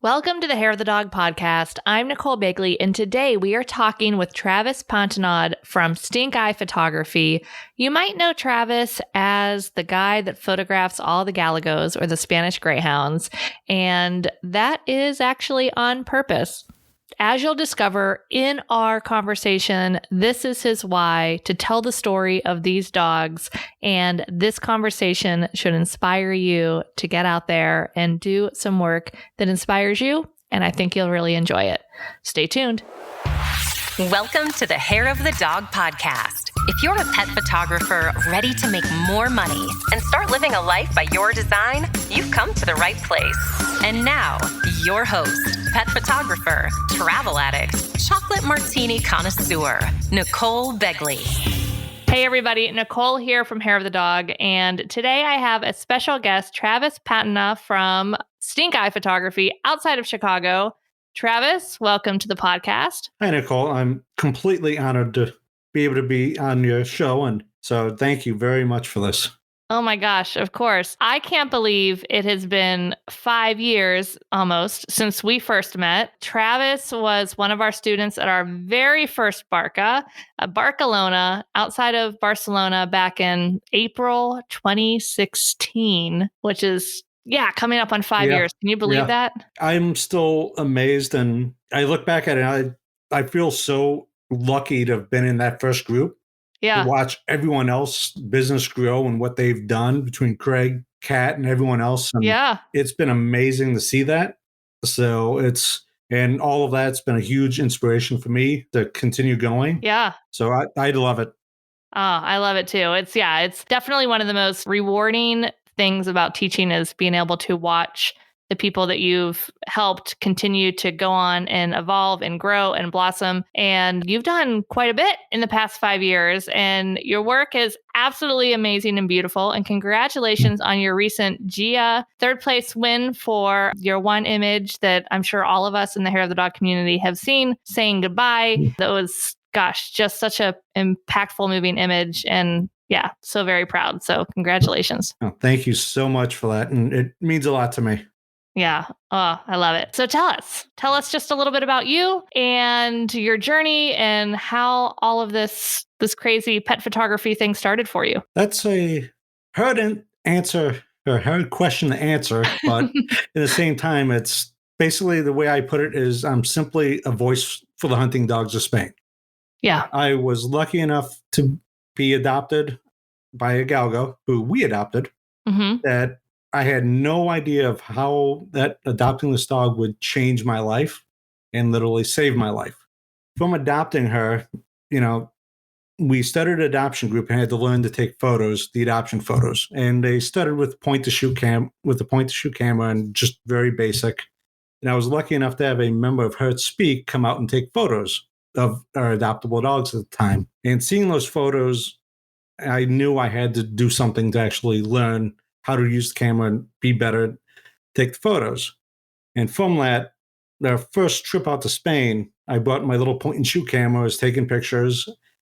Welcome to the Hair of the Dog podcast. I'm Nicole Begley, and today we are talking with Travis Patenaude from Stinkeye Photography. You might know Travis as the guy that photographs all the Galgos or the Spanish Greyhounds, and that is actually on purpose. As you'll discover in our conversation, this is his why to tell the story of these dogs, and this conversation should inspire you to get out there and do some work that inspires you, and I think you'll really enjoy it. Stay tuned. Welcome to the Hair of the Dog podcast. If you're a pet photographer ready to make more money and start living a life by your design, you've come to the right place. And now, your host, pet photographer, travel addict, chocolate martini connoisseur, Nicole Begley. Hey everybody, Nicole here from Hair of the Dog, and today I have a special guest, Travis Patenaude from Stinkeye Photography outside of Chicago. Travis, welcome to the podcast. Hi, Nicole. I'm completely honored to be able to be on your show, and so thank you very much for this. Oh my gosh, of course. I can't believe it has been 5 years almost since we first met. Travis was one of our students at our very first Barca, Barcelona, outside of Barcelona back in April 2016, which is coming up on 5 years. Can you believe that? I'm still amazed, and I look back at it, and I feel so lucky to have been in that first group. Yeah. To watch everyone else business grow and what they've done between Craig, Kat, and everyone else. And it's been amazing to see that. So and all of that's been a huge inspiration for me to continue going. Yeah. So I love it. Oh, I love it too. It's definitely one of the most rewarding things about teaching is being able to watch the people that you've helped continue to go on and evolve and grow and blossom. And you've done quite a bit in the past 5 years, and your work is absolutely amazing and beautiful. And congratulations on your recent GIA third place win for your one image that I'm sure all of us in the Hair of the Dog community have seen, saying goodbye. That was, just such a impactful, moving image. And so very proud. So congratulations. Oh, thank you so much for that. And it means a lot to me. Yeah. Oh, I love it. So tell us just a little bit about you and your journey and how all of this crazy pet photography thing started for you. That's a hard answer or hard question to answer, but at the same time, it's basically the way I put it is I'm simply a voice for the hunting dogs of Spain. Yeah. I was lucky enough to be adopted by a Galgo who we adopted that I had no idea of how that adopting this dog would change my life and literally save my life. From adopting her, we started an adoption group and had to learn to take photos, the adoption photos. And they started with the point-to-shoot camera and just very basic. And I was lucky enough to have a member of Herd Speak come out and take photos of our adoptable dogs at the time. And seeing those photos, I knew I had to do something to actually learn how to use the camera and be better, take the photos. And from that, our first trip out to Spain, I brought my little point and shoot camera, I was taking pictures,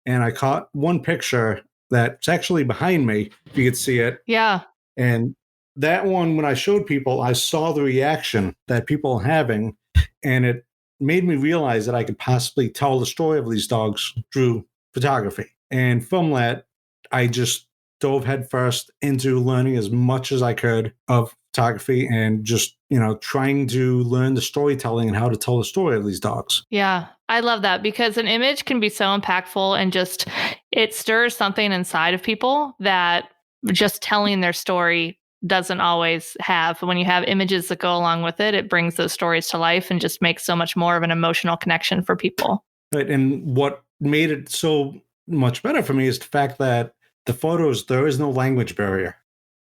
and I caught one picture that's actually behind me, if you could see it. Yeah. And that one, when I showed people, I saw the reaction that people are having, and it made me realize that I could possibly tell the story of these dogs through photography. And from that, I just dove headfirst into learning as much as I could of photography and just, trying to learn the storytelling and how to tell the story of these dogs. Yeah, I love that because an image can be so impactful and just, it stirs something inside of people that just telling their story doesn't always have. When you have images that go along with it, it brings those stories to life and just makes so much more of an emotional connection for people. Right. And what made it so much better for me is the fact that the photos, there is no language barrier.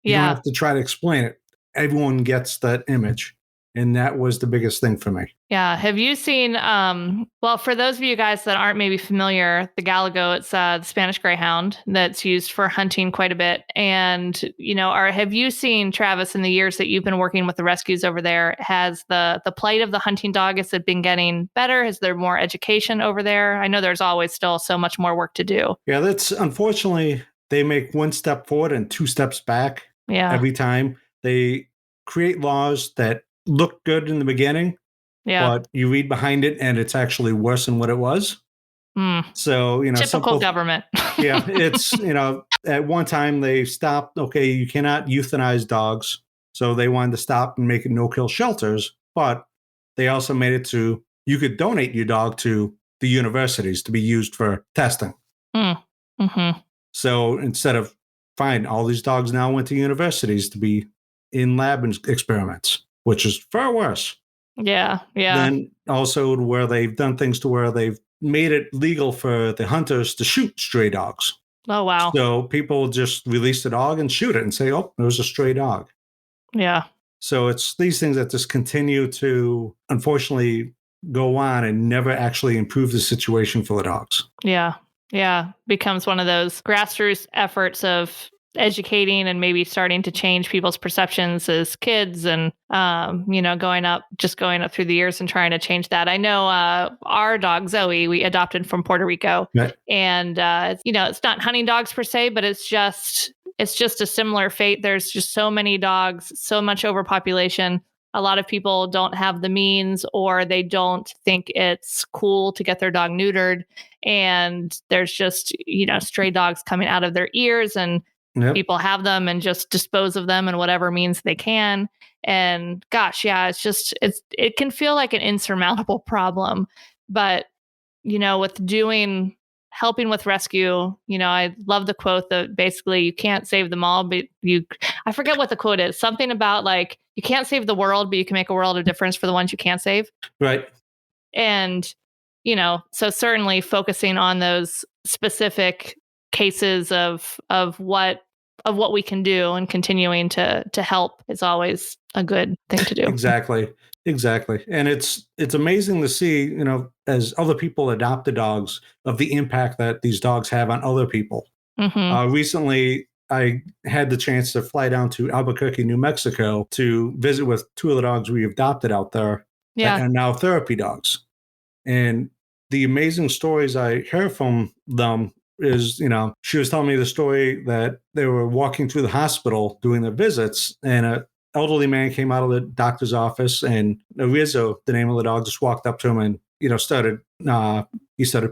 You don't have to try to explain it. Everyone gets that image. And that was the biggest thing for me. Yeah. Have you seen, for those of you guys that aren't maybe familiar, the Galgo, it's the Spanish Greyhound that's used for hunting quite a bit. And, have you seen, Travis, in the years that you've been working with the rescues over there, has the plight of the hunting dog, has it been getting better? Is there more education over there? I know there's always still so much more work to do. Yeah, that's unfortunately, they make one step forward and two steps back every time. They create laws that look good in the beginning, but you read behind it and it's actually worse than what it was. So, typical government. Yeah, it's, at one time they stopped, okay, you cannot euthanize dogs. So they wanted to stop and make it no-kill shelters, but they also made it to, you could donate your dog to the universities to be used for testing. So instead of, fine, all these dogs now went to universities to be in lab experiments, which is far worse. Yeah. Then also where they've done things to where they've made it legal for the hunters to shoot stray dogs. Oh, wow. So people just release the dog and shoot it and say, oh, it was a stray dog. Yeah. So it's these things that just continue to, unfortunately, go on and never actually improve the situation for the dogs. Yeah. Becomes one of those grassroots efforts of educating and maybe starting to change people's perceptions as kids and, going up through the years and trying to change that. I know our dog, Zoe, we adopted from Puerto Rico. Right. And, it's not hunting dogs per se, but it's just a similar fate. There's just so many dogs, so much overpopulation. A lot of people don't have the means or they don't think it's cool to get their dog neutered. And there's just, stray dogs coming out of their ears and people have them and just dispose of them in whatever means they can. And gosh, yeah, it can feel like an insurmountable problem. But, helping with rescue, I love the quote that basically you can't save them all, but I forget what the quote is. Something about like, you can't save the world, but you can make a world of difference for the ones you can't save. Right. And, so certainly focusing on those specific cases of what we can do and continuing to help is always a good thing to do. Exactly. And it's amazing to see, as other people adopt the dogs, of the impact that these dogs have on other people. Recently, I had the chance to fly down to Albuquerque, New Mexico to visit with two of the dogs we adopted out there that are now therapy dogs. And the amazing stories I heard from them is, she was telling me the story that they were walking through the hospital doing their visits and an elderly man came out of the doctor's office and Rizzo, the name of the dog, just walked up to him and, started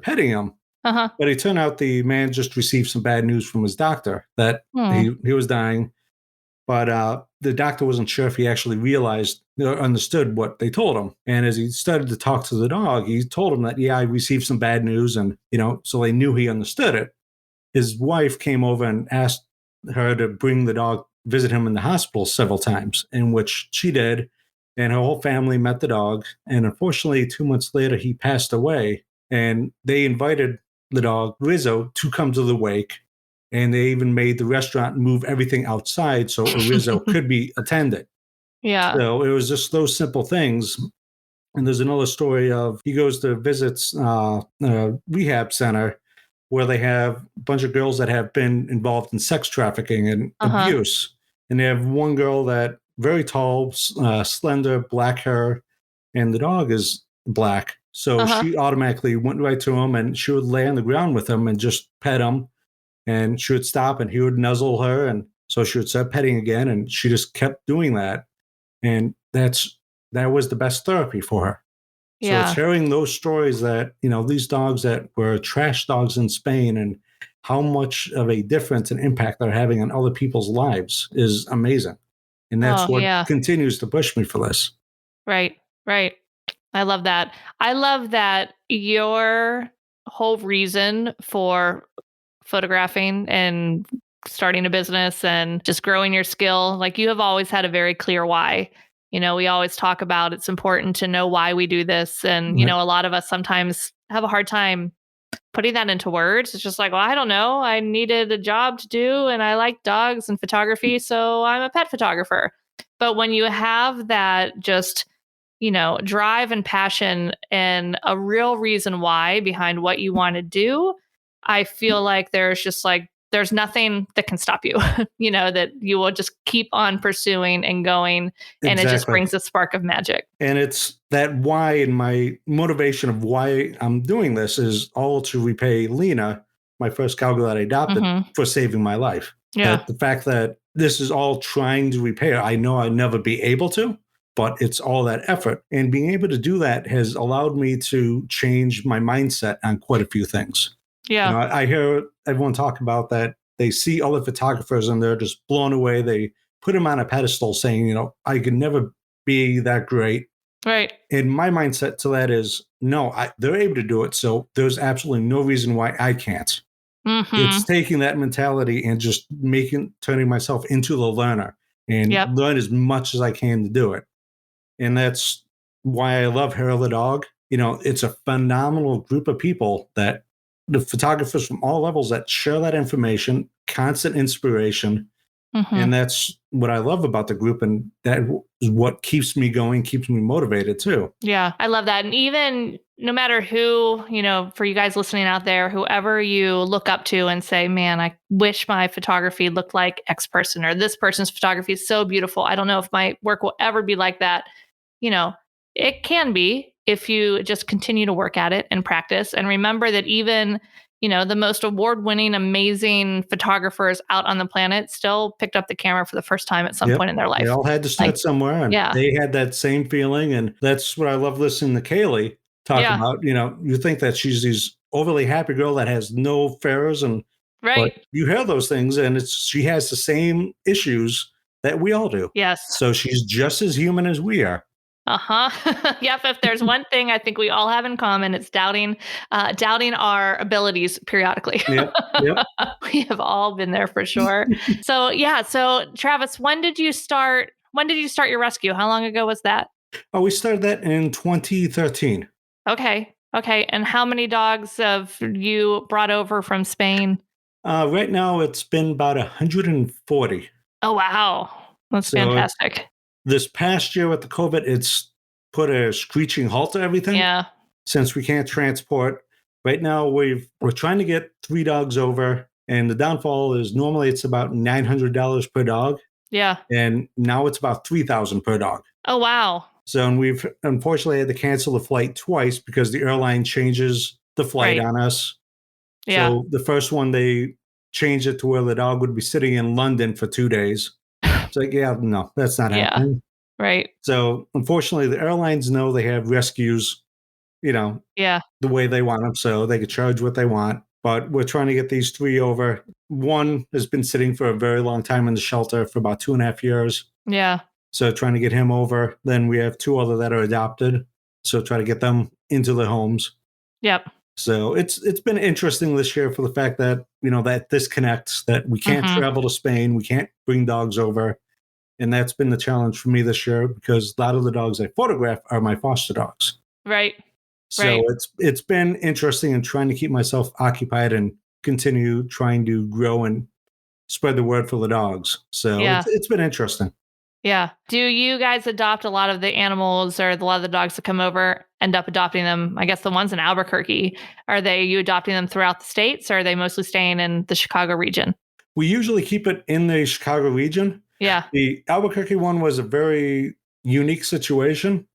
petting him. But it turned out the man just received some bad news from his doctor that he was dying. But the doctor wasn't sure if he actually realized or understood what they told him. And as he started to talk to the dog, he told him that, I received some bad news. And, so they knew he understood it. His wife came over and asked her to bring the dog, visit him in the hospital several times, in which she did. And her whole family met the dog. And unfortunately, 2 months later, he passed away. And they invited the dog, Rizzo, to come to the wake. And they even made the restaurant move everything outside so Rizzo could be attended. Yeah. So it was just those simple things. And there's another story of he goes to visits a rehab center where they have a bunch of girls that have been involved in sex trafficking and abuse. And they have one girl that very tall, slender, black hair, and the dog is black. So she automatically went right to him and she would lay on the ground with him and just pet him. And she would stop and he would nuzzle her. And so she would start petting again. And she just kept doing that. And that was the best therapy for her. So it's hearing those stories that, these dogs that were trash dogs in Spain and how much of a difference and impact they're having on other people's lives is amazing. And that's what continues to push me for this. Right. I love that. I love that your whole reason for photographing and starting a business and just growing your skill, like you have always had a very clear why. We always talk about it's important to know why we do this. And, a lot of us sometimes have a hard time putting that into words. It's just like, well, I don't know. I needed a job to do and I like dogs and photography, so I'm a pet photographer. But when you have that just, drive and passion and a real reason why behind what you want to do, I feel like there's nothing that can stop you, that you will just keep on pursuing and going. And It just brings a spark of magic. And it's that why, and my motivation of why I'm doing this is all to repay Lena, my first Galgo that I adopted, for saving my life. Yeah. The fact that this is all trying to repay her, I know I'd never be able to, but it's all that effort. And being able to do that has allowed me to change my mindset on quite a few things. Yeah. I hear everyone talk about that. They see other photographers and they're just blown away. They put them on a pedestal saying, I could never be that great. Right. And my mindset to that is, no, they're able to do it. So there's absolutely no reason why I can't. Mm-hmm. It's taking that mentality and just turning myself into the learner and learn as much as I can to do it. And that's why I love Hair of the Dog. It's a phenomenal group of people, that the photographers from all levels that share that information, constant inspiration. Mm-hmm. And that's what I love about the group. And that is what keeps me going, keeps me motivated too. Yeah, I love that. And even no matter who, for you guys listening out there, whoever you look up to and say, man, I wish my photography looked like X person, or this person's photography is so beautiful. I don't know if my work will ever be like that. It can be if you just continue to work at it and practice. And remember that even the most award-winning, amazing photographers out on the planet still picked up the camera for the first time at some point in their life. They all had to start somewhere, and they had that same feeling. And that's what I love listening to Kaylee talk about. You think that she's this overly happy girl that has no fears, but you hear those things, and she has the same issues that we all do. Yes. So she's just as human as we are. Yep. If there's one thing I think we all have in common, it's doubting our abilities periodically. Yep. We have all been there for sure. So Travis, when did you start your rescue? How long ago was that? Oh, we started that in 2013. Okay. And how many dogs have you brought over from Spain? Right now it's been about 140. Oh, wow. That's fantastic. This past year with the COVID, it's put a screeching halt to everything. Yeah. Since we can't transport. Right now, we're trying to get 3 dogs over. And the downfall is normally it's about $900 per dog. Yeah. And now it's about $3,000 per dog. Oh, wow. So, and we've unfortunately had to cancel the flight twice because the airline changes the flight on us. Yeah. So the first one, they changed it to where the dog would be sitting in London for 2 days. It's like, no, that's not happening. Right. So unfortunately, the airlines know they have rescues, the way they want them, so they could charge what they want. But we're trying to get these 3 over. One has been sitting for a very long time in the shelter for about 2.5 years. Yeah. So trying to get him over. Then we have 2 other that are adopted. So try to get them into their homes. Yep. So it's been interesting this year for the fact that, that disconnects, that we can't travel to Spain. We can't bring dogs over. And that's been the challenge for me this year because a lot of the dogs I photograph are my foster dogs. Right. So it's been interesting and trying to keep myself occupied and continue trying to grow and spread the word for the dogs. So it's been interesting. Yeah. Do you guys adopt a lot of the animals, or a lot of the dogs that come over end up adopting them? I guess the ones in Albuquerque, are you adopting them throughout the states, or are they mostly staying in the Chicago region? We usually keep it in the Chicago region. Yeah. The Albuquerque one was a very unique situation.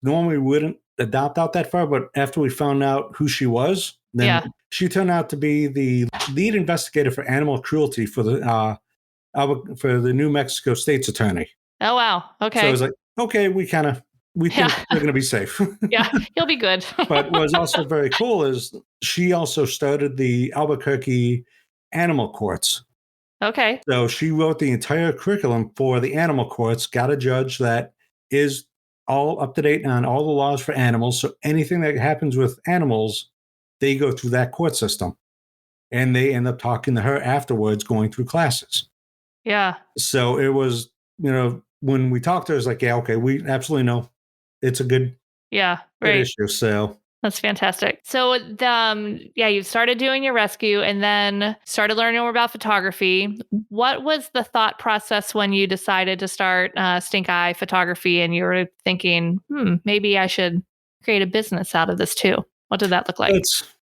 Normally we wouldn't adopt out that far, but after we found out who she was, then she turned out to be the lead investigator for animal cruelty for the New Mexico State's attorney. Oh, wow. Okay. So I was like, okay, we think we're going to be safe. Yeah, you'll be good. But what was also very cool is she also started the Albuquerque animal courts. Okay. So she wrote the entire curriculum for the animal courts, got a judge that is all up to date on all the laws for animals. So anything that happens with animals, they go through that court system. And they end up talking to her afterwards, going through classes. Yeah. So it was, when we talked to her, it's like, yeah, okay, we absolutely know it's a good, good issue. So that's fantastic. So you started doing your rescue and then started learning more about photography. What was the thought process when you decided to start Stinkeye photography and you were thinking, maybe I should create a business out of this too? What did that look like?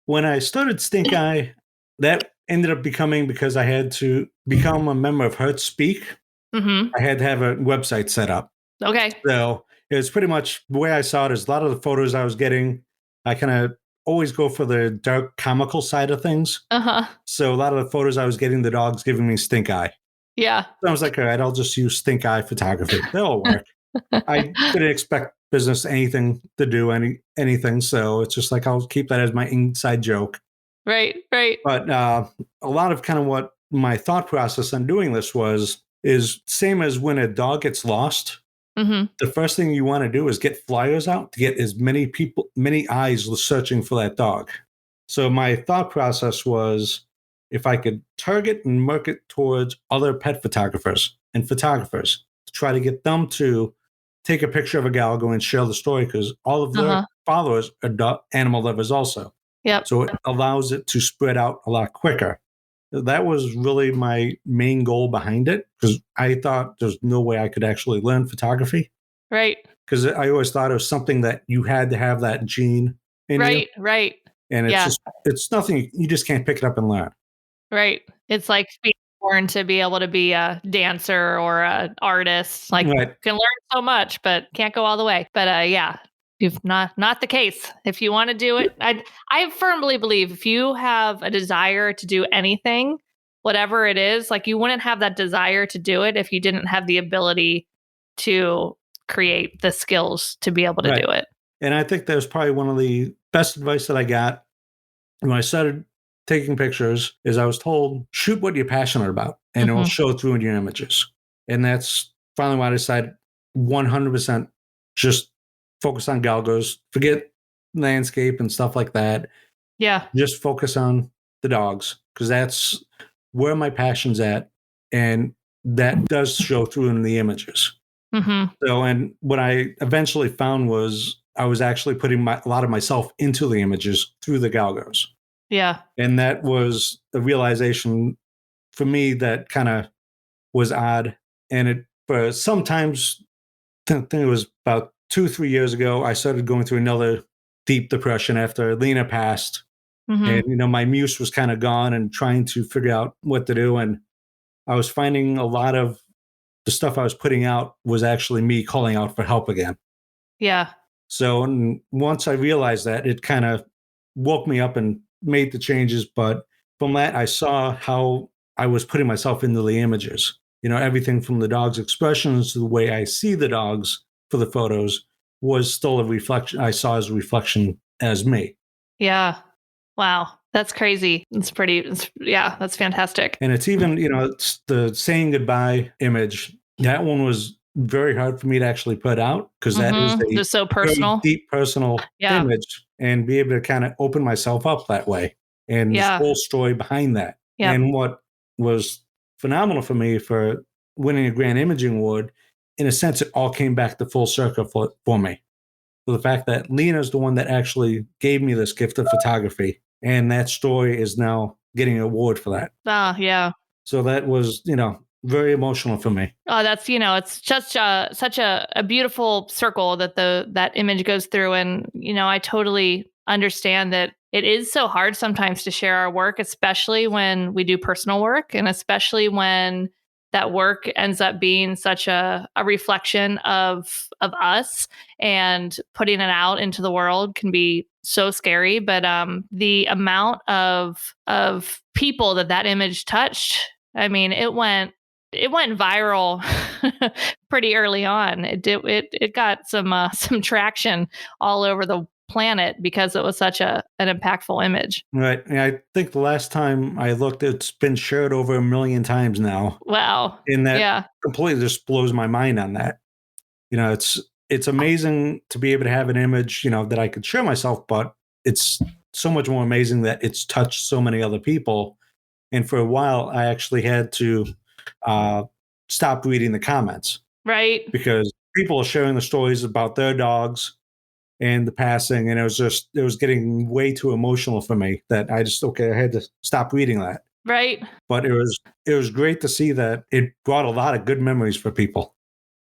When I started Stinkeye, that ended up becoming because I had to become a member of Heart Speak. Mm-hmm. I had to have a website set up. Okay. So it was pretty much the way I saw it is a lot of the photos I was getting, I kind of always go for the dark comical side of things. Uh-huh. So a lot of the photos I was getting, the dogs giving me stink eye. Yeah. So I was like, all right, I'll just use stink eye photography. That'll work. I didn't expect business anything to do anything. So it's just like, I'll keep that as my inside joke. Right. But a lot of kind of what my thought process on doing this is same as when a dog gets lost. Mm-hmm. The first thing you want to do is get flyers out to get as many eyes searching for that dog. So my thought process was, if I could target and market towards other pet photographers and photographers to try to get them to take a picture of a galgo and share the story, because all of their followers are animal lovers also. Yep. So it allows it to spread out a lot quicker. That was really my main goal behind it, because I thought there's no way I could actually learn photography. Right. Because I always thought it was something that you had to have that gene in you. Right. And it's nothing, you just can't pick it up and learn. Right. It's like being born to be able to be a dancer or an artist. Like, you can learn so much, but can't go all the way. But you've not the case. If you want to do it, I firmly believe if you have a desire to do anything, whatever it is, like, you wouldn't have that desire to do it if you didn't have the ability to create the skills to be able to do it. And I think that was probably one of the best advice that I got when I started taking pictures, is I was told, shoot what you're passionate about, and it will show through in your images. And that's finally why I decided 100% just focus on galgos, forget landscape and stuff like that. Yeah. Just focus on the dogs, because that's where my passion's at. And that does show through in the images. Mm-hmm. So, and what I eventually found was I was actually putting a lot of myself into the images through the galgos. Yeah. And that was a realization for me that kind of was odd. And it, for sometimes, I think it was about 2-3 years ago, I started going through another deep depression after Lena passed. Mm-hmm. And, my muse was kind of gone, and trying to figure out what to do. And I was finding a lot of the stuff I was putting out was actually me calling out for help again. Yeah. So once I realized that, it kind of woke me up and made the changes. But from that, I saw how I was putting myself into the images. Everything from the dog's expressions to the way I see the dogs for the photos was still a reflection. I saw as a reflection as me. Yeah. Wow. That's crazy. That's fantastic. And it's even, it's the saying goodbye image. That one was very hard for me to actually put out, because that is so personal, deep personal image, and be able to kind of open myself up that way, and the whole story behind that. Yep. And what was phenomenal for me for winning a Grand Imaging Award, in a sense, it all came back to full circle for me. For the fact that Lena's the one that actually gave me this gift of photography, and that story is now getting an award for that. Yeah. So that was, very emotional for me. Oh, that's, it's just such a beautiful circle that that image goes through. And, I totally understand that it is so hard sometimes to share our work, especially when we do personal work, and especially when that work ends up being such a reflection of us, and putting it out into the world can be so scary. But the amount of people that image touched, I mean, it went viral pretty early on. It got some traction all over the planet because it was such an impactful image. Right. And I think the last time I looked, it's been shared over 1 million times now. Wow. And that completely just blows my mind on that. It's amazing to be able to have an image, that I could share myself, but it's so much more amazing that it's touched so many other people. And for a while, I actually had to stop reading the comments. Right. Because people are sharing the stories about their dogs and the passing, and it was getting way too emotional for me that I had to stop reading that. Right. But it was great to see that it brought a lot of good memories for people.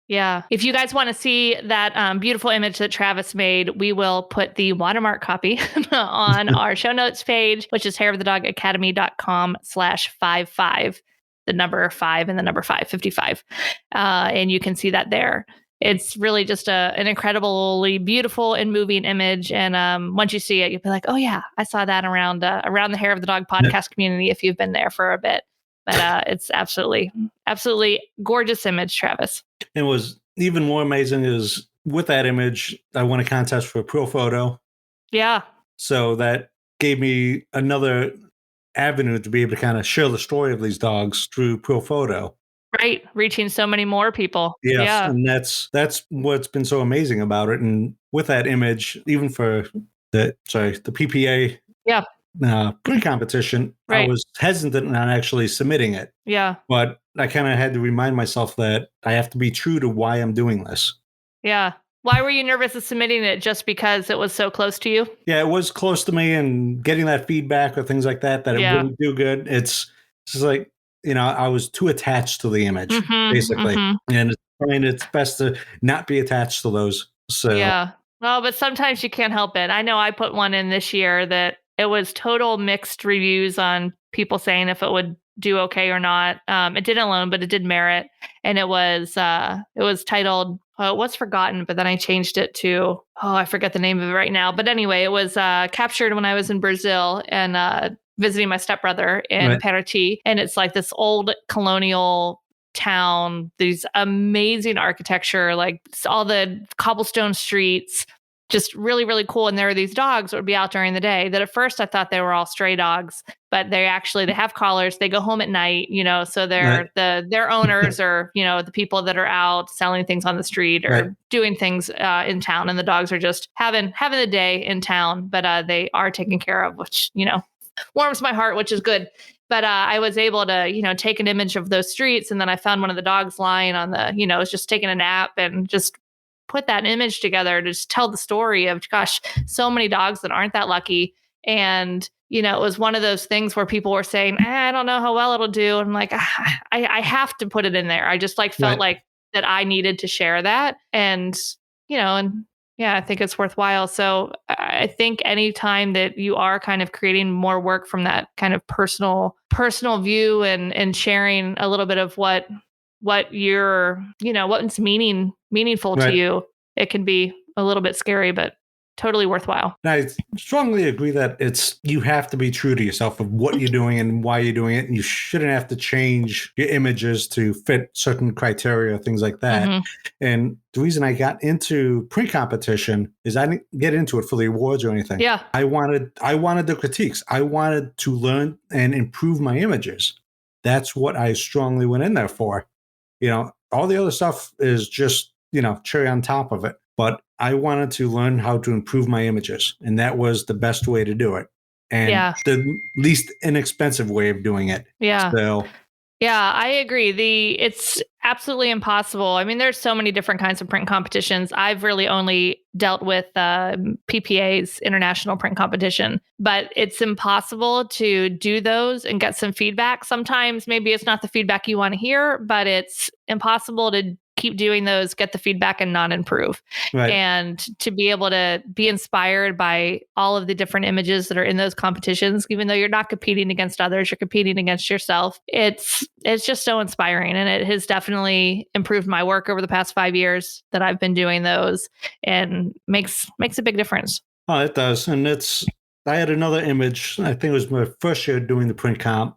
Yeah. If you guys want to see that beautiful image that Travis made, we will put the watermark copy on our show notes page, which is hairofthedogacademy.com/55, the number 5 and the number 555. And you can see that there. It's really just an incredibly beautiful and moving image. And once you see it, you'll be like, oh yeah, I saw that around the Hair of the Dog podcast community if you've been there for a bit. But it's absolutely gorgeous image, Travis. It was even more amazing is with that image, I won a contest for a Pro Photo. Yeah. So that gave me another avenue to be able to kind of share the story of these dogs through Pro Photo. Right. Reaching so many more people. Yes, Yeah. and that's what's been so amazing about it. And with that image, even for the PPA Yeah. pre-competition, Right. I was hesitant on actually submitting it. Yeah. But I kind of had to remind myself that I have to be true to why I'm doing this. Yeah. Why were you nervous of submitting it? Just because it was so close to you? Yeah, it was close to me, and getting that feedback or things like that it wouldn't do good. It's just like, I was too attached to the image, basically. And it's best to not be attached to those. So yeah. Well, but sometimes you can't help it. I know I put one in this year that it was total mixed reviews on people saying if it would do okay or not. It didn't alone, but it did merit. And it was titled, it was forgotten, but then I changed it to, I forget the name of it right now. But anyway, it was captured when I was in Brazil and visiting my stepbrother in Paraty. And it's like this old colonial town, these amazing architecture, like all the cobblestone streets, just really, really cool. And there are these dogs that would be out during the day that at first I thought they were all stray dogs, but they have collars. They go home at night, so they're their owners or, the people that are out selling things on the street or doing things in town. And the dogs are just having the day in town, but they are taken care of, which, warms my heart, which is good. But I was able to, take an image of those streets. And then I found one of the dogs lying on the, was just taking a nap and just put that image together to just tell the story of, gosh, so many dogs that aren't that lucky. And, it was one of those things where people were saying, I don't know how well it'll do. And I'm like, I have to put it in there. I just felt like that I needed to share that. And, I think it's worthwhile. So I think anytime that you are kind of creating more work from that kind of personal view and sharing a little bit of what you're, what's meaningful to you, it can be a little bit scary, but totally worthwhile. I strongly agree that you have to be true to yourself of what you're doing and why you're doing it. And you shouldn't have to change your images to fit certain criteria, things like that. And the reason I got into print competition is I didn't get into it for the awards or anything. Yeah. I wanted the critiques. I wanted to learn and improve my images. That's what I strongly went in there for. All the other stuff is just, cherry on top of it. But I wanted to learn how to improve my images, and that was the best way to do it. And the least inexpensive way of doing it. Yeah. So, yeah, I agree. It's absolutely impossible. I mean, there's so many different kinds of print competitions. I've really only dealt with PPA's international print competition, but it's impossible to do those and get some feedback. Sometimes maybe it's not the feedback you want to hear, but it's impossible to keep doing those, get the feedback and not improve. And to be able to be inspired by all of the different images that are in those competitions, even though you're not competing against others, you're competing against yourself. It's just so inspiring. And it has definitely improved my work over the past 5 years that I've been doing those, and makes a big difference. Oh, it does. And I had another image. I think it was my first year doing the print comp.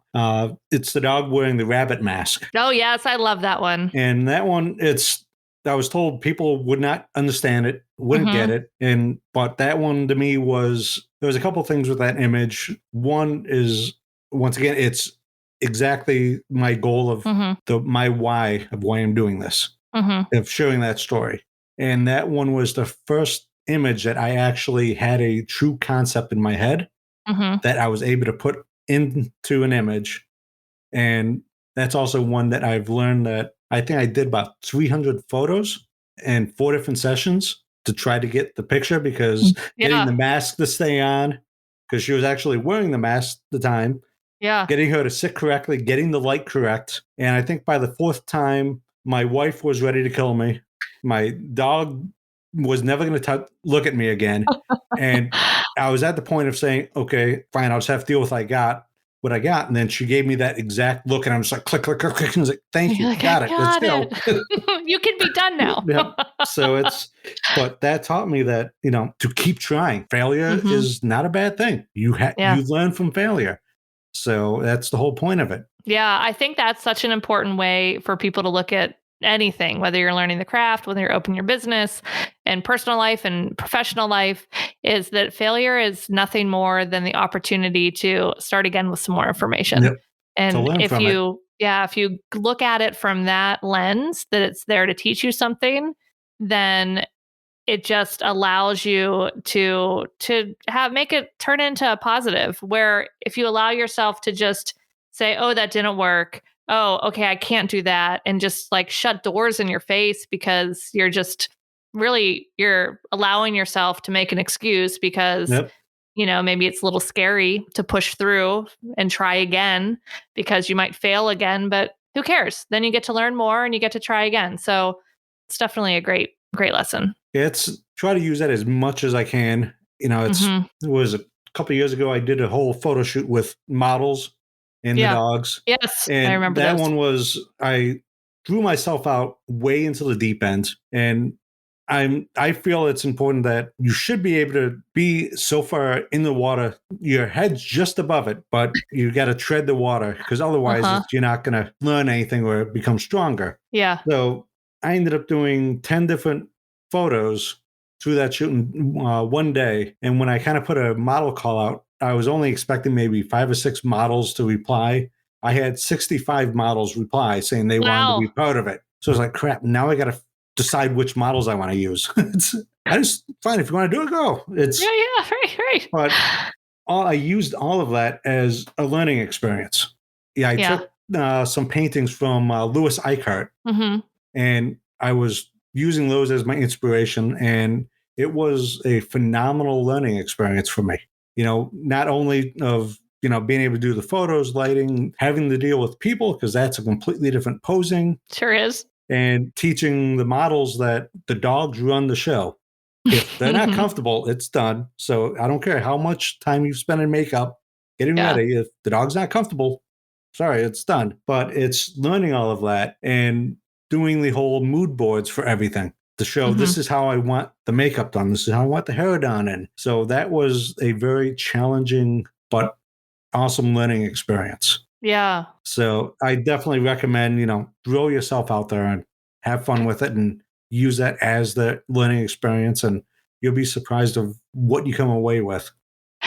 It's the dog wearing the rabbit mask. Oh, yes. I love that one. And that one, I was told people would not understand it, wouldn't get it. But that one to me there was a couple of things with that image. One is, once again, it's exactly my goal of my why of why I'm doing this, of sharing that story. And that one was the first image that I actually had a true concept in my head that I was able to put into an image. And that's also one that I've learned that I think I did about 300 photos and 4 different sessions to try to get the picture, because getting the mask to stay on, because she was actually wearing the mask at the time, getting her to sit correctly, getting the light correct. And I think by the 4th time, my wife was ready to kill me. My dog was never going to look at me again. And I was at the point of saying, okay, fine, I'll just have to deal with what I got. And then she gave me that exact look, and I'm just like, click, click, click, click. And I was like, thank you. Got it. Let's go. You can be done now. So but that taught me that, to keep trying. Failure is not a bad thing. You learn from failure. So that's the whole point of it. Yeah, I think that's such an important way for people to look at anything, whether you're learning the craft, whether you're opening your business and personal life and professional life, is that failure is nothing more than the opportunity to start again with some more information. Yep. And if you look at it from that lens, that it's there to teach you something, then it just allows you to make it turn into a positive, where if you allow yourself to just say, oh, that didn't work. Oh, okay, I can't do that. And just like shut doors in your face because you're allowing yourself to make an excuse because, Yep. Maybe it's a little scary to push through and try again because you might fail again, but who cares? Then you get to learn more and you get to try again. So it's definitely a great lesson. It's try to use that as much as I can. It was a couple of years ago, I did a whole photo shoot with models and the dogs. Yes, and I remember that those. one was, I threw myself out way into the deep end. And I feel it's important that you should be able to be so far in the water, your head's just above it, but you got to tread the water because otherwise you're not going to learn anything or become stronger. Yeah. So I ended up doing 10 different photos through that shoot in one day. And when I kind of put a model call out, I was only expecting maybe 5 or 6 models to reply. I had 65 models reply saying they wanted to be part of it. So I was like, crap, now I got to decide which models I want to use. I just, fine, if you want to do it, go. Right. But I used all of that as a learning experience. I took some paintings from Louis Eichhardt, and I was using those as my inspiration, and it was a phenomenal learning experience for me. Not only of being able to do the photos, lighting, having to deal with people, because that's a completely different posing. Sure is. And teaching the models that the dogs run the show. If they're not comfortable, it's done. So I don't care how much time you've spent in makeup, getting ready. If the dog's not comfortable, sorry, it's done. But it's learning all of that and doing the whole mood boards for everything to show this is how I want the makeup done. This is how I want the hair done. And so that was a very challenging but awesome learning experience. Yeah. So I definitely recommend, throw yourself out there and have fun with it and use that as the learning experience. And you'll be surprised of what you come away with.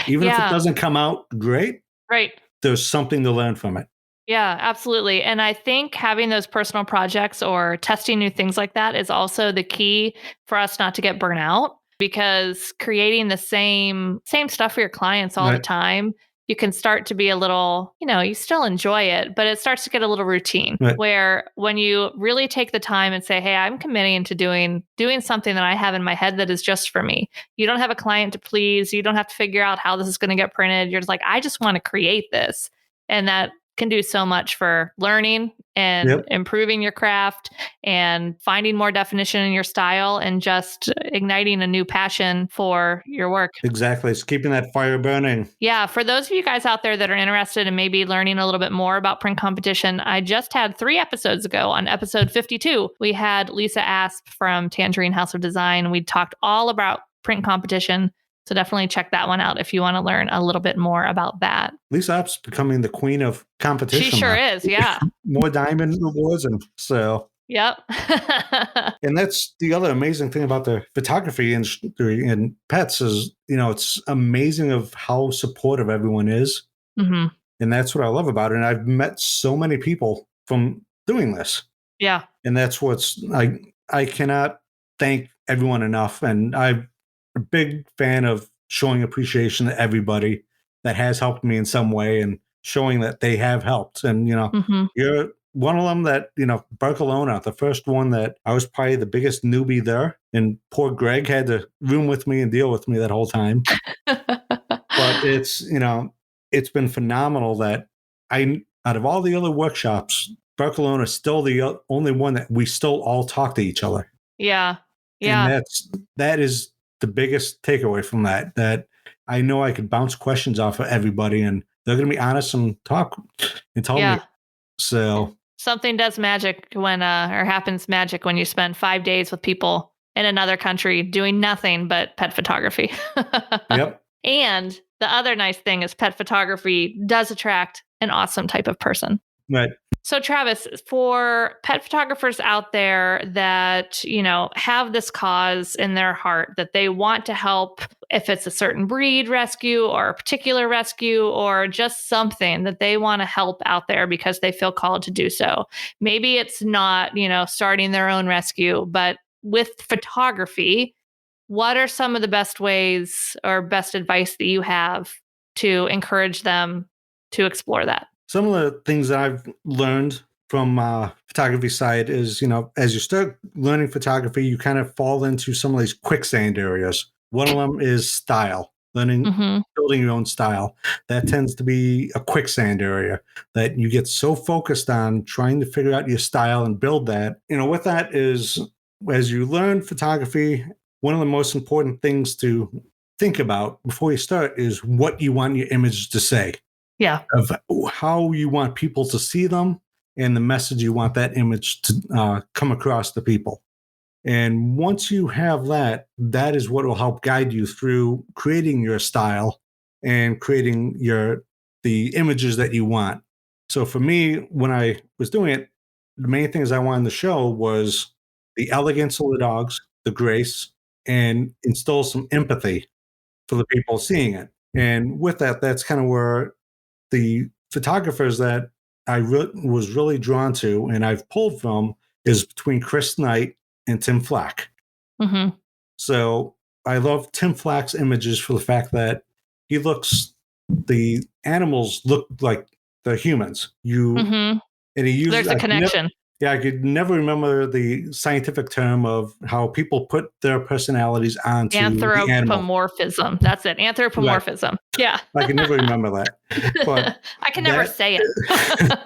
Even if it doesn't come out great, right? There's something to learn from it. Yeah, absolutely. And I think having those personal projects or testing new things like that is also the key for us not to get burnt out, because creating the same stuff for your clients all the time, you can start to be a little, you still enjoy it, but it starts to get a little routine where when you really take the time and say, hey, I'm committing to doing something that I have in my head that is just for me. You don't have a client to please. You don't have to figure out how this is going to get printed. You're just like, I just want to create this. And that can do so much for learning and improving your craft and finding more definition in your style and just igniting a new passion for your work. Exactly. It's keeping that fire burning. Yeah. For those of you guys out there that are interested in maybe learning a little bit more about print competition, I just had 3 episodes ago on episode 52. We had Lisa Asp from Tangerine House of Design. We talked all about print competition. So definitely check that one out if you want to learn a little bit more about that. Lisa App's becoming the queen of competition. She sure is, yeah. More diamond awards, and so. Yep. And that's the other amazing thing about the photography industry and pets is, it's amazing of how supportive everyone is. And that's what I love about it. And I've met so many people from doing this. Yeah. And that's I cannot thank everyone enough. And I'm a big fan of showing appreciation to everybody that has helped me in some way and showing that they have helped. And, you're one of them that, Barcelona, the first one that I was probably the biggest newbie there. And poor Greg had to room with me and deal with me that whole time. But it's been phenomenal that out of all the other workshops, Barcelona is still the only one that we still all talk to each other. Yeah. Yeah. And that is the biggest takeaway from that I know I could bounce questions off of everybody and they're going to be honest and talk and tell me. So something does magic when, or happens magic when you spend 5 days with people in another country doing nothing but pet photography. Yep. And the other nice thing is pet photography does attract an awesome type of person. Right. So Travis, for pet photographers out there that, have this cause in their heart that they want to help, if it's a certain breed rescue or a particular rescue or just something that they want to help out there because they feel called to do so. Maybe it's not, starting their own rescue, but with photography, what are some of the best ways or best advice that you have to encourage them to explore that? Some of the things that I've learned from photography side is, as you start learning photography, you kind of fall into some of these quicksand areas. One of them is style, learning, building your own style. That tends to be a quicksand area that you get so focused on trying to figure out your style and build that. With that is, as you learn photography, one of the most important things to think about before you start is what you want your images to say. Yeah. Of how you want people to see them and the message you want that image to come across to people. And once you have that, that is what will help guide you through creating your style and creating the images that you want. So for me, when I was doing it, the main things I wanted to show was the elegance of the dogs, the grace, and instill some empathy for the people seeing it. And with that, that's kind of where the photographers that I was really drawn to and I've pulled from is between Chris Knight and Tim Flack. Mm-hmm. So I love Tim Flack's images for the fact that the animals look like they're humans. And he uses, there's a connection. I could never remember the scientific term of how people put their personalities onto the animal. Anthropomorphism. That's it. Anthropomorphism. Right. Yeah. I can never remember that. But I can never say it.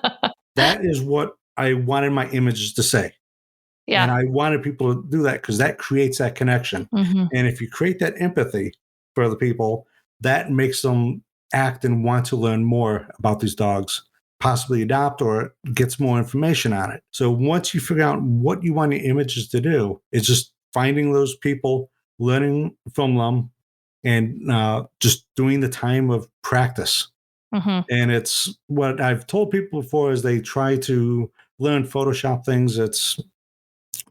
That is what I wanted my images to say. Yeah. And I wanted people to do that because that creates that connection. And if you create that empathy for the people, that makes them act and want to learn more about these dogs, possibly adopt or gets more information on it. So once you figure out what you want your images to do, it's just finding those people, learning from them, and just doing the time of practice. And it's what I've told people before is they try to learn Photoshop things. It's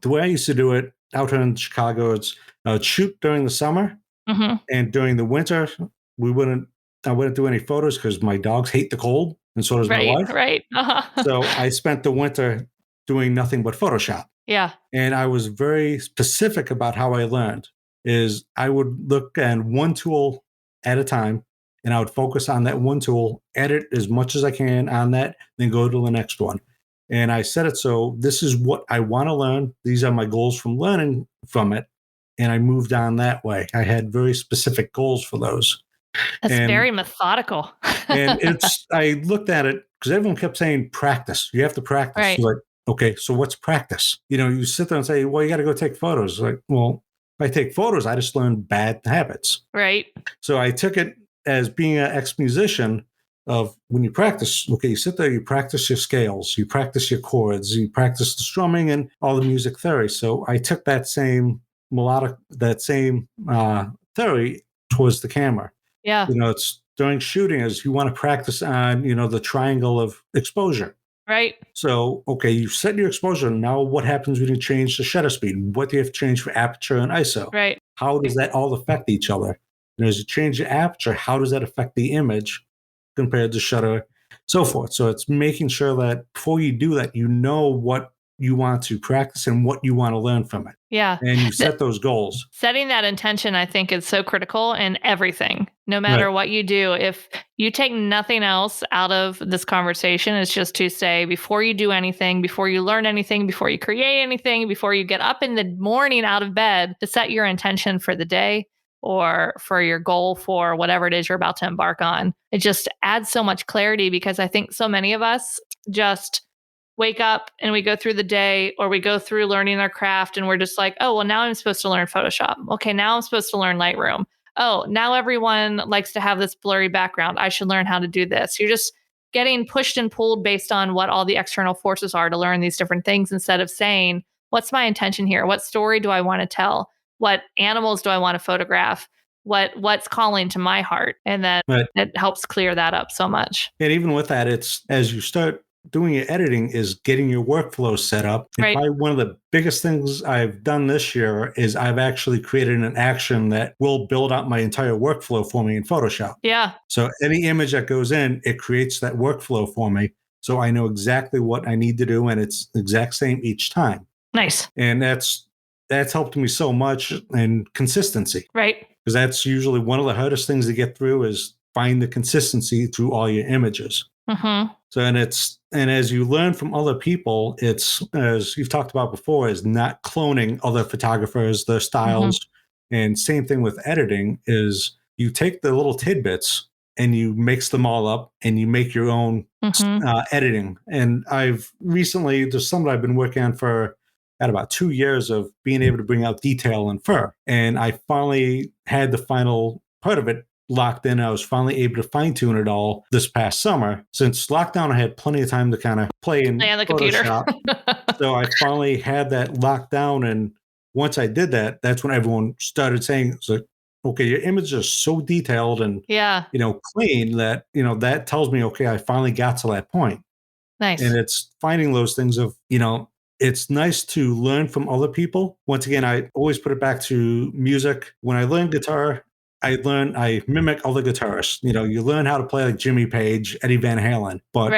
the way I used to do it out here in Chicago. It's shoot during the summer and during the winter, I wouldn't do any photos because my dogs hate the cold. And so does my wife. Right. So I spent the winter doing nothing but Photoshop. Yeah. And I was very specific about how I learned is I would look at one tool at a time and I would focus on that one tool, edit as much as I can on that, then go to the next one. And I said it so this is what I want to learn. These are my goals from learning from it. And I moved on that way. I had very specific goals for those. That's very methodical. And I looked at it because everyone kept saying practice. You have to practice. Right. Like, okay, so what's practice? You sit there and say, well, you got to go take photos. Like, well, if I take photos, I just learn bad habits. Right. So I took it as being an ex-musician of when you practice, okay, you sit there, you practice your scales, you practice your chords, you practice the strumming and all the music theory. So I took that same theory towards the camera. Yeah. It's during shooting is you want to practice on, the triangle of exposure. Right. So, okay, you set your exposure. Now what happens when you change the shutter speed? What do you have to change for aperture and ISO? Right. How does that all affect each other? And as you change the aperture, how does that affect the image compared to shutter, so forth? So it's making sure that before you do that, you know what you want to practice and what you want to learn from it. Yeah. And you set those goals. Setting that intention, I think, is so critical in everything. No matter what you do, if you take nothing else out of this conversation, it's just to say, before you do anything, before you learn anything, before you create anything, before you get up in the morning out of bed, to set your intention for the day or for your goal for whatever it is you're about to embark on. It just adds so much clarity because I think so many of us just wake up and we go through the day or we go through learning our craft and we're just like, oh, well, now I'm supposed to learn Photoshop. Okay, now I'm supposed to learn Lightroom. Oh, now everyone likes to have this blurry background. I should learn how to do this. You're just getting pushed and pulled based on what all the external forces are to learn these different things instead of saying, what's my intention here? What story do I want to tell? What animals do I want to photograph? What's calling to my heart? And then it helps clear that up so much. And even with that, it's as you start doing your editing is getting your workflow set up. And Right. probably one of the biggest things I've done this year is I've actually created an action that will build out my entire workflow for me in Photoshop. Yeah. So any image that goes in, it creates that workflow for me. So I know exactly what I need to do, and it's the exact same each time. Nice. And that's helped me so much in consistency. Right. Because that's usually one of the hardest things to get through is find the consistency through all your images. So, and as you learn from other people, it's, as you've talked about before, is not cloning other photographers, their styles. And same thing with editing is you take the little tidbits and you mix them all up and you make your own editing. And there's something I've been working on for about 2 years of being able to bring out detail in fur. And I finally had the final part of it locked in. I was finally able to fine tune it all this past summer. Since lockdown, I had plenty of time to kind of play in the Photoshop. computer. So I finally had that locked down. And once I did that, that's when everyone started saying, it's like, okay, your images are so detailed and clean that, that tells me, okay, I finally got to that point. Nice. And it's finding those things of, it's nice to learn from other people. Once again, I always put it back to music. When I learn guitar, I mimic other guitarists. You learn how to play like Jimmy Page, Eddie Van Halen, but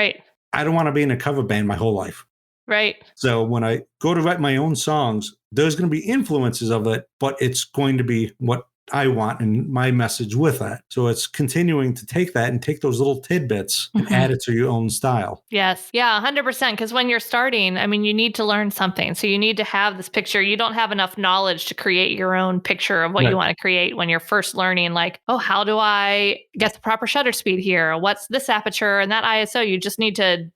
I don't want to be in a cover band my whole life. Right. So when I go to write my own songs, there's going to be influences of it, but it's going to be what I want and my message with that. So it's continuing to take that and take those little tidbits and add it to your own style. Yes. Yeah, 100%. Because when you're starting, you need to learn something. So you need to have this picture. You don't have enough knowledge to create your own picture of what you want to create when you're first learning, like, oh, how do I get the proper shutter speed here? What's this aperture and that ISO? You just need to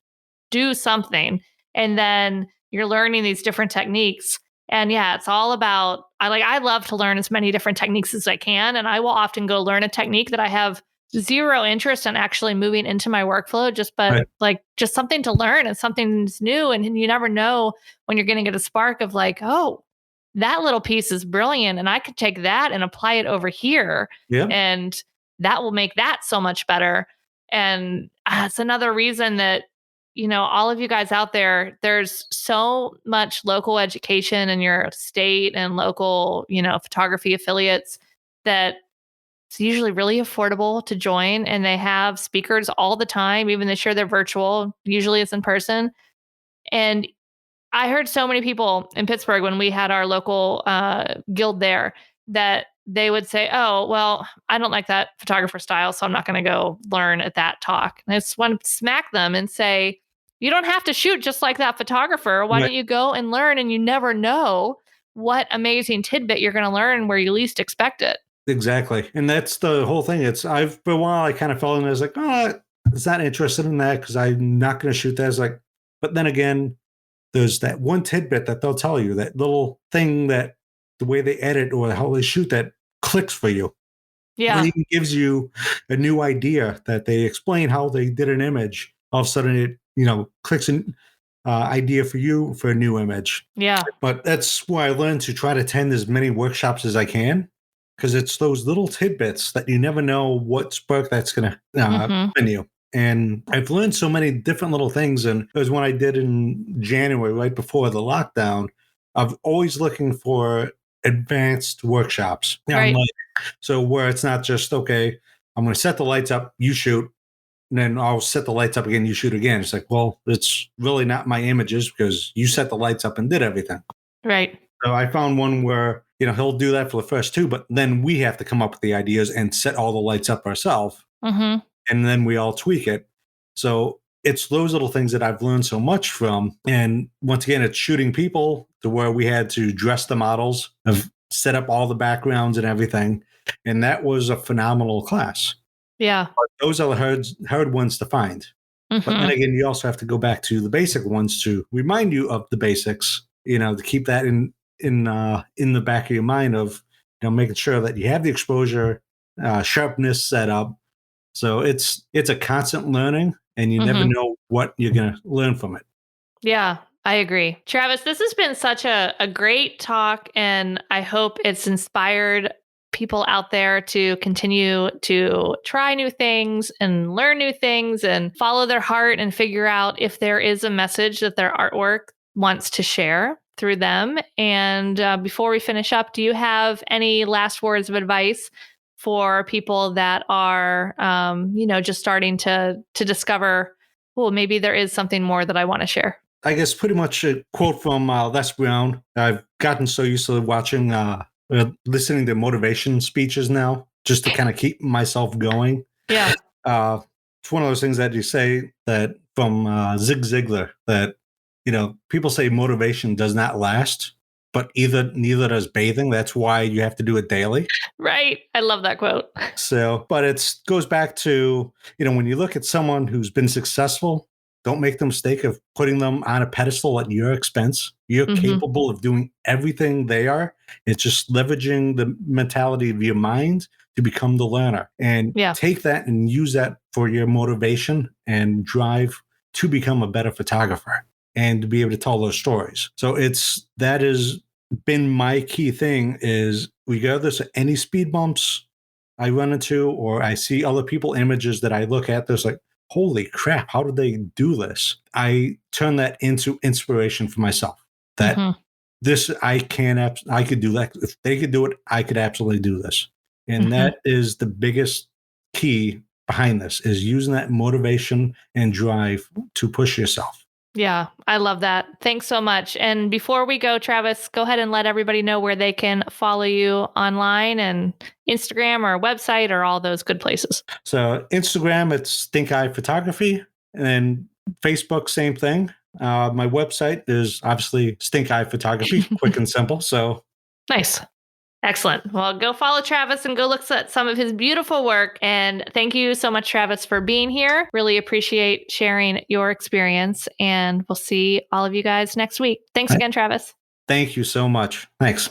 do something. And then you're learning these different techniques. And yeah, it's all about, I love to learn as many different techniques as I can. And I will often go learn a technique that I have zero interest in actually moving into my workflow, just something to learn and something's new. And you never know when you're going to get a spark of like, oh, that little piece is brilliant. And I could take that and apply it over here. Yeah. And that will make that so much better. And it's another reason that, all of you guys out there, there's so much local education in your state and local, photography affiliates that it's usually really affordable to join. And they have speakers all the time, even this year they're virtual. Usually it's in person. And I heard so many people in Pittsburgh when we had our local guild there that they would say, oh, well, I don't like that photographer style, so I'm not going to go learn at that talk. And I just want to smack them and say, you don't have to shoot just like that photographer. Why don't you go and learn? And you never know what amazing tidbit you're going to learn where you least expect it. Exactly. And that's the whole thing. For a while, I kind of felt I was like, oh, it's not interested in that because I'm not going to shoot that. It's like, but then again, there's that one tidbit that they'll tell you, that little thing that the way they edit or how they shoot that clicks for you. Yeah. It even gives you a new idea that they explain how they did an image. All of a sudden it, clicks an idea for you for a new image. Yeah. But that's why I learned to try to attend as many workshops as I can, because it's those little tidbits that you never know what spark that's going to in you. And I've learned so many different little things. And it was when I did in January, right before the lockdown, I'm always looking for advanced workshops. Right. So where it's not just, okay, I'm going to set the lights up, you shoot, and then I'll set the lights up again, you shoot again. It's like, well, it's really not my images because you set the lights up and did everything. Right. So I found one where, he'll do that for the first two, but then we have to come up with the ideas and set all the lights up ourselves. And then we all tweak it. So it's those little things that I've learned so much from. And once again, it's shooting people to where we had to dress the models, set up all the backgrounds and everything. And that was a phenomenal class. Yeah. But those are the hard ones to find. But then again, you also have to go back to the basic ones to remind you of the basics, to keep that in the back of your mind of, making sure that you have the exposure, sharpness set up. So it's a constant learning, and you never know what you're going to learn from it. Yeah, I agree. Travis, this has been such a great talk, and I hope it's inspired people out there to continue to try new things and learn new things and follow their heart and figure out if there is a message that their artwork wants to share through them. And before we finish up, do you have any last words of advice for people that are, just starting to discover, well, maybe there is something more that I want to share? I guess pretty much a quote from Les Brown. I've gotten so used to watching, listening to motivation speeches now, just to kind of keep myself going. Yeah. It's one of those things that you say that from Zig Ziglar that, people say motivation does not last, but neither does bathing. That's why you have to do it daily. Right. I love that quote. So, but it goes back to, when you look at someone who's been successful, don't make the mistake of putting them on a pedestal at your expense. You're capable of doing everything they are. It's just leveraging the mentality of your mind to become the learner, and take that and use that for your motivation and drive to become a better photographer and to be able to tell those stories. So that has been my key thing is regardless of any speed bumps I run into, or I see other people images that I look at, there's like, holy crap, how did they do this? I turn that into inspiration for myself. That I could do that. If they could do it, I could absolutely do this. And that is the biggest key behind this, is using that motivation and drive to push yourself. Yeah, I love that. Thanks so much. And before we go, Travis, go ahead and let everybody know where they can follow you online, and Instagram or website or all those good places. So Instagram, it's Stinkeye Photography, and Facebook, same thing. My website is obviously Stinkeye Photography, quick and simple. So nice. Excellent. Well, go follow Travis and go look at some of his beautiful work. And thank you so much, Travis, for being here. Really appreciate sharing your experience. And we'll see all of you guys next week. Thanks again, Travis. Thank you so much. Thanks.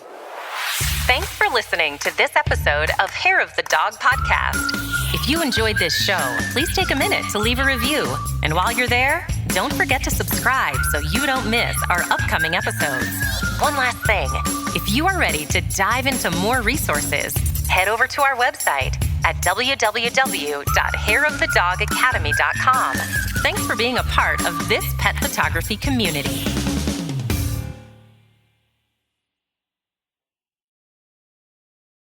Thanks for listening to this episode of Hair of the Dog Podcast. If you enjoyed this show, please take a minute to leave a review. And while you're there, don't forget to subscribe so you don't miss our upcoming episodes. One last thing, if you are ready to dive into more resources, head over to our website at www.hairofthedogacademy.com. Thanks for being a part of this pet photography community.